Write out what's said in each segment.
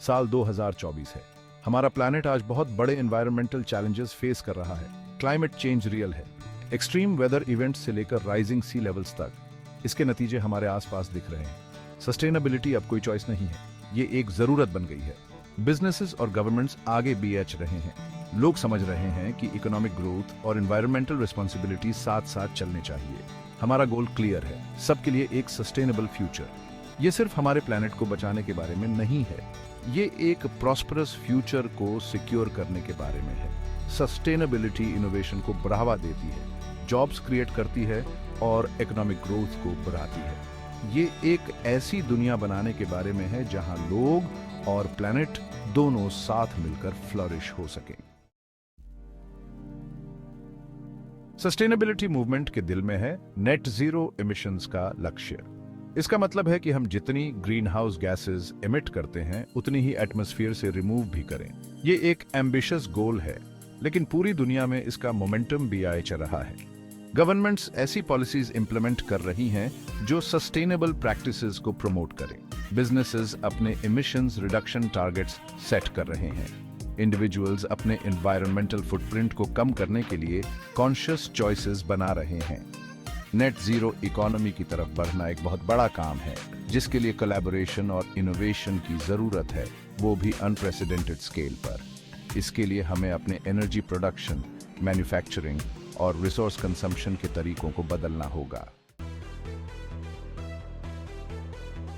साल 2024 है। हमारा प्लैनेट आज बहुत बड़े एनवायरमेंटल चैलेंजेस फेस कर रहा है। क्लाइमेट चेंज रियल है। एक्सट्रीम वेदर इवेंट्स से लेकर राइजिंग सी लेवल्स तक इसके नतीजे हमारे आसपास दिख रहे हैं। सस्टेनेबिलिटी अब कोई चॉइस नहीं है, ये एक जरूरत बन गई है। बिजनेसेस और गवर्नमेंट्स आगे बीएच रहे हैं। लोग समझ रहे हैं कि इकोनॉमिक ग्रोथ और एनवायरमेंटल रिस्पॉन्सिबिलिटी साथ साथ चलने चाहिए। हमारा गोल क्लियर है, सबके लिए एक सस्टेनेबल फ्यूचर। ये सिर्फ हमारे प्लैनेट को बचाने के बारे में नहीं है, ये एक प्रॉस्परस फ्यूचर को सिक्योर करने के बारे में है। सस्टेनेबिलिटी इनोवेशन को बढ़ावा देती है, जॉब्स क्रिएट करती है और इकोनॉमिक ग्रोथ को बढ़ाती है। ये एक ऐसी दुनिया बनाने के बारे में है जहां लोग और प्लैनेट दोनों साथ मिलकर फ्लरिश हो सकें। सस्टेनेबिलिटी मूवमेंट के दिल में है नेट जीरो एमिशंस का लक्ष्य। इसका मतलब है कि हम जितनी ग्रीन हाउस गैसेज एमिट करते हैं उतनी ही एटमॉस्फेयर से रिमूव भी करें। ये एक एम्बिशियस गोल है, लेकिन पूरी दुनिया में इसका मोमेंटम भी आए चल रहा है। गवर्नमेंट्स ऐसी पॉलिसीज इंप्लीमेंट कर रही हैं जो सस्टेनेबल प्रैक्टिसेस को प्रमोट करें। बिजनेसेस अपने इमिशंस रिडक्शन टारगेट्स सेट कर रहे हैं। इंडिविजुअल्स अपने एनवायरमेंटल फुटप्रिंट को कम करने के लिए कॉन्शियस चॉइसेस बना रहे हैं। नेट जीरो इकोनॉमी की तरफ बढ़ना एक बहुत बड़ा काम है, जिसके लिए कोलैबोरेशन और इनोवेशन की जरूरत है, वो भी अनप्रेसिडेंटेड स्केल पर। इसके लिए हमें अपने एनर्जी प्रोडक्शन, मैन्युफैक्चरिंग और रिसोर्स कंजम्पशन के तरीकों को बदलना होगा।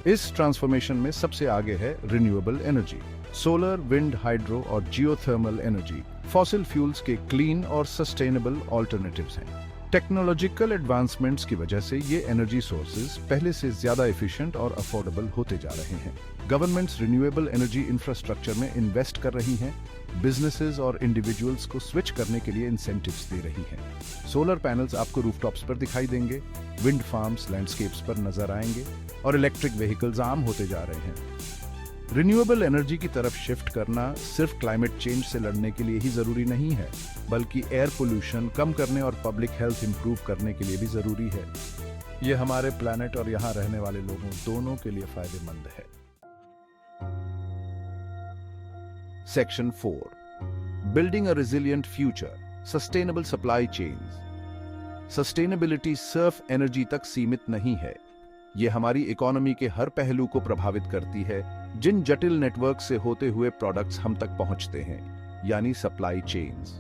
इस ट्रांसफॉर्मेशन में सबसे आगे है renewable energy. Solar, wind, hydro और जियोथर्मल एनर्जी फॉसिल फ्यूल्स के क्लीन और सस्टेनेबल ऑल्टरनेटिव्स हैं। टेक्नोलॉजिकल एडवांसमेंट्स की वजह से ये एनर्जी सोर्सेज पहले से ज्यादा एफिशिएंट और अफोर्डेबल होते जा रहे हैं। गवर्नमेंट्स रिन्यूएबल एनर्जी इंफ्रास्ट्रक्चर में इन्वेस्ट कर रही हैं। बिजनेसेस और इंडिविजुअल्स को स्विच करने के लिए इंसेंटिव्स दे रही हैं। सोलर पैनल्स आपको रूफटॉप्स पर दिखाई देंगे, विंड फार्म्स लैंडस्केप्स पर नजर आएंगे और इलेक्ट्रिक व्हीकल्स आम होते जा रहे हैं। रिन्यूएबल एनर्जी की तरफ शिफ्ट करना सिर्फ क्लाइमेट चेंज से लड़ने के लिए ही जरूरी नहीं है, बल्कि एयर पोल्यूशन कम करने और पब्लिक हेल्थ इंप्रूव करने के लिए भी जरूरी है। ये हमारे प्लैनेट और यहाँ रहने वाले लोगों दोनों के लिए फायदेमंद है। सेक्शन 4, बिल्डिंग अ resilient future, sustainable supply chains. Sustainability सिर्फ एनर्जी तक सीमित नहीं है, ये हमारी इकोनॉमी के हर पहलू को प्रभावित करती है। जिन जटिल नेटवर्क से होते हुए प्रोडक्ट्स हम तक पहुंचते हैं, यानी supply chains.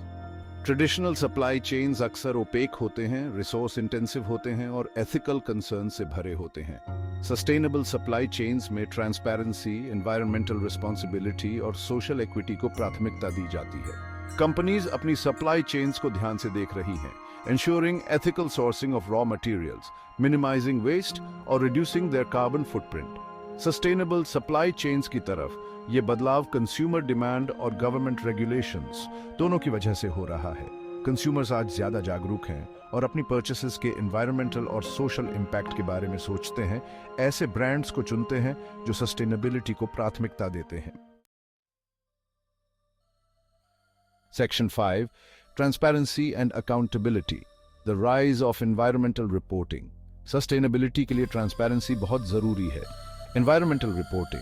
Traditional supply chains अक्सर ओपेक होते हैं, रिसोर्स इंटेंसिव होते हैं और एथिकल कंसर्न से भरे होते हैं। सस्टेनेबल सप्लाई चेन्स में ट्रांसपेरेंसी, एनवायरमेंटल रिस्पॉन्सिबिलिटी और सोशल इक्विटी को प्राथमिकता दी जाती है। कंपनीज अपनी सप्लाई चेन्स को ध्यान से देख रही हैं, ensuring ethical sourcing of raw materials, minimizing waste और reducing their carbon footprint. Sustainable supply chains की तरफ ये बदलाव कंज्यूमर डिमांड और गवर्नमेंट रेगुलेशंस दोनों की वजह से हो रहा है। कंज्यूमर्स आज ज्यादा जागरूक हैं और अपनी परचेसेस के एनवायरमेंटल और सोशल इम्पैक्ट के बारे में सोचते हैं। ऐसे ब्रांड्स को चुनते हैं जो सस्टेनेबिलिटी को प्राथमिकता देते हैं। Section 5, Transparency and Accountability, the rise of environmental reporting. Sustainability के लिए ट्रांसपेरेंसी बहुत जरूरी है। एनवायरमेंटल रिपोर्टिंग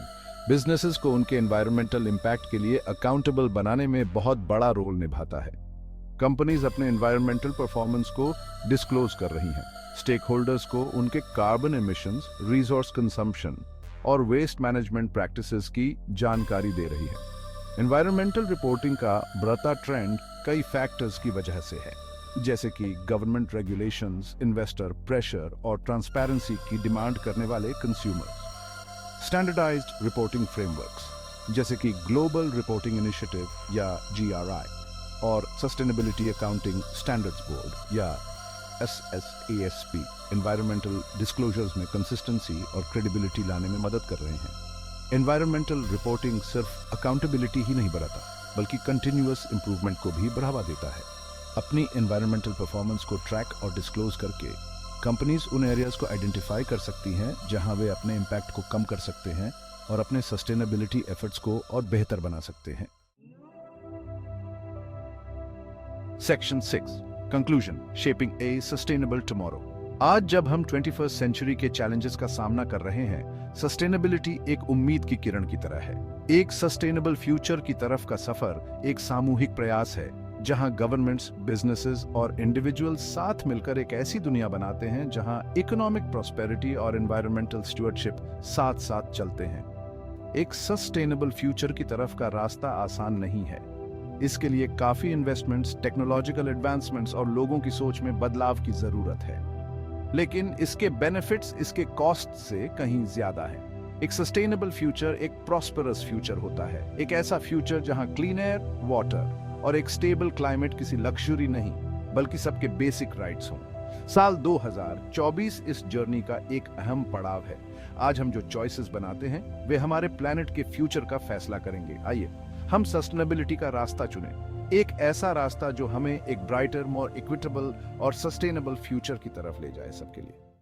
बिजनेसेस को उनके एनवायरमेंटल इम्पैक्ट के लिए अकाउंटेबल बनाने में बहुत बड़ा रोल निभाता है। कंपनीज अपने एनवायरमेंटल परफॉर्मेंस को डिस्क्लोज कर रही हैं। स्टेक होल्डर्स को उनके कार्बन एमिशंस, रिसोर्स कंजम्पशन और वेस्ट मैनेजमेंट प्रैक्टिसेस की जानकारी दे रही है। एनवायरमेंटल रिपोर्टिंग का बढ़ता ट्रेंड कई फैक्टर्स की वजह से है, जैसे कि गवर्नमेंट रेगुलेशंस, इन्वेस्टर प्रेशर और ट्रांसपेरेंसी की डिमांड करने वाले कंज्यूमर्स। स्टैंडर्डाइज्ड रिपोर्टिंग फ्रेमवर्क्स जैसे कि ग्लोबल रिपोर्टिंग इनिशिएटिव या GRI और सस्टेनेबिलिटी अकाउंटिंग स्टैंडर्ड्स बोर्ड या SSASP एनवायरमेंटल डिस्क्लोजर्स में कंसिस्टेंसी और क्रेडिबिलिटी लाने में मदद कर रहे हैं। एनवायरमेंटल रिपोर्टिंग सिर्फ अकाउंटेबिलिटी ही नहीं बढ़ाता, बल्कि कंटिन्यूअस इंप्रूवमेंट को भी बढ़ावा देता है। अपनी एनवायरमेंटल परफॉर्मेंस को ट्रैक और डिस्क्लोज करके कंपनीज उन एरियाज को आइडेंटिफाई कर सकती हैं जहां वे अपने इम्पैक्ट को कम कर सकते हैं और अपने सस्टेनेबिलिटी एफर्ट्स को और बेहतर बना सकते हैं। सेक्शन 6, कंक्लूजन, शेपिंग ए सस्टेनेबल टुमारो। आज जब हम 21st सेंचुरी के चैलेंजेस का सामना कर रहे हैं, सस्टेनेबिलिटी एक उम्मीद की किरण की तरह है। एक सस्टेनेबल फ्यूचर की तरफ का सफर एक सामूहिक प्रयास है, जहां गवर्नमेंट्स, बिजनेसेस और इंडिविजुअल्स साथ मिलकर एक ऐसी दुनिया बनाते हैं जहां इकोनॉमिक प्रॉस्पेरिटी और एनवायरमेंटल स्टुअर्डशिप साथ साथ चलते हैं। एक सस्टेनेबल फ्यूचर की तरफ का रास्ता आसान नहीं है। इसके लिए काफी इन्वेस्टमेंट्स, टेक्नोलॉजिकल एडवांसमेंट्स और लोगों की सोच में बदलाव की जरूरत है। लेकिन इसके बेनिफिट्स इसके कॉस्ट से कहीं ज्यादा है। एक सस्टेनेबल फ्यूचर एक प्रॉस्परस फ्यूचर होता है, एक ऐसा फ्यूचर जहां क्लीन एयर, वाटर और एक स्टेबल क्लाइमेट किसी लग्जरी नहीं बल्कि सबके बेसिक राइट्स हों। साल 2024 इस जर्नी का एक अहम पड़ाव है। आज हम जो चॉइसेस बनाते हैं वे हमारे प्लेनेट के फ्यूचर का फैसला करेंगे। आइए हम सस्टेनेबिलिटी का रास्ता चुनें, एक ऐसा रास्ता जो हमें एक ब्राइटर, मोर इक्विटेबल और सस्टेनेबल फ्यूचर की तरफ ले जाए सबके लिए।